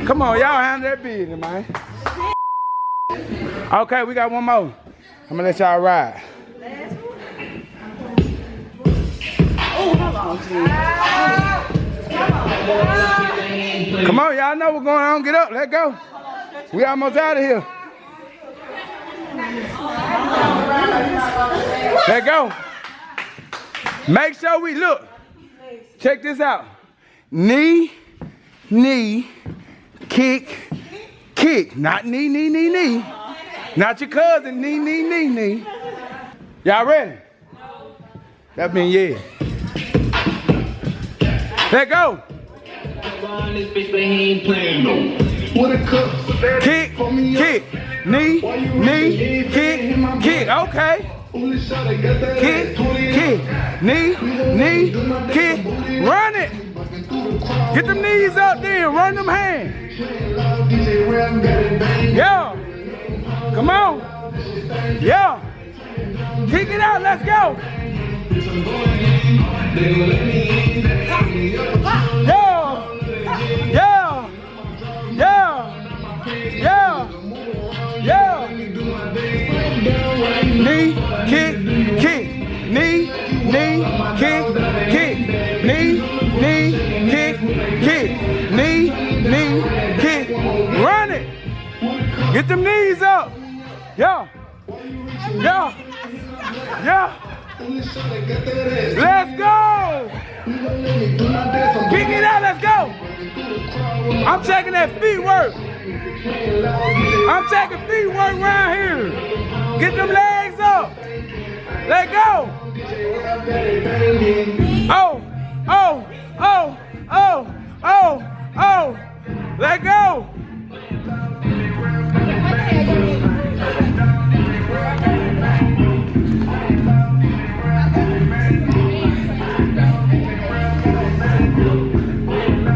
Come on, y'all handle that business, man. Okay, we got one more. I'm gonna let y'all ride. Come on, y'all know what's going on. Get up, let go. We almost out of here. Let go. Make sure we look. Check this out. Knee, knee, kick, kick. Not knee, knee, knee, knee. Not your cousin, knee, knee, knee, knee. Y'all ready? That means yeah. Let go. Kick, kick, knee, knee, kick, kick. Okay. Kick, kick, knee, knee, kick. Run it. Get them knees up there. Run them hands. Yeah. Come on. Yeah. Kick it out. Let's go. Yeah. Yeah. Yeah. Yeah. Yeah. Knee, kick, kick. Knee, knee, kick, kick. Knee, knee, kick, kick. Knee, knee, kick. Run it. Get them knees up. Yeah. Yeah. Yeah. Let's go. Kick it out. Let's go. I'm checking that feet work. I'm checking feet work right here. Get them legs up. Let go. Oh, oh, oh, oh, oh, oh. Let go.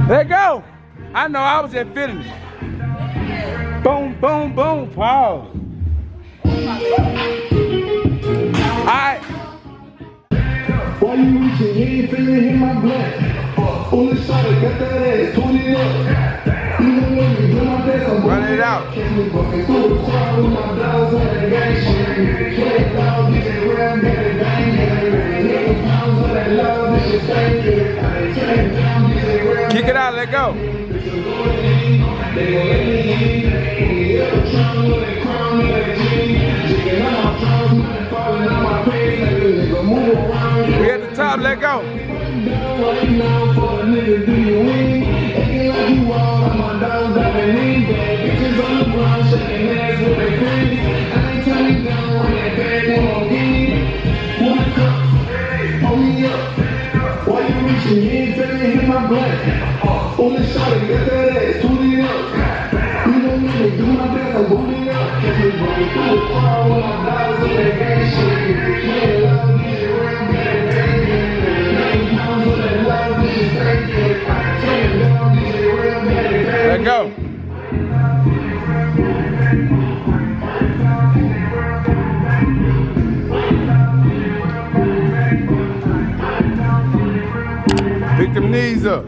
Let go. I know I was just feeling it. Boom, boom, boom. Pause. Alright. Why you reaching? You ain't feeling in my blood. Only shot it, got that ass, turn it up. Even when you do my best, I'm run it out. Catch me bucking through the crowd with my dogs on that gang shit. Play loud, get that ram, get it bang. Pounds of that love, this shit thank you. Kick it out, let go. We at the top, let go. You ain't feeling in my blood. Only shot it, got that ass, turn it up. You don't need to do my best, I'm booting up. Catch me walking through the crowd with my dogs on that gang shit. Play loud, get it ram, get it bang. 9 pounds of that love, this is thank you. Turn it down, get it ram, get it bang. Let go. Pick them knees up.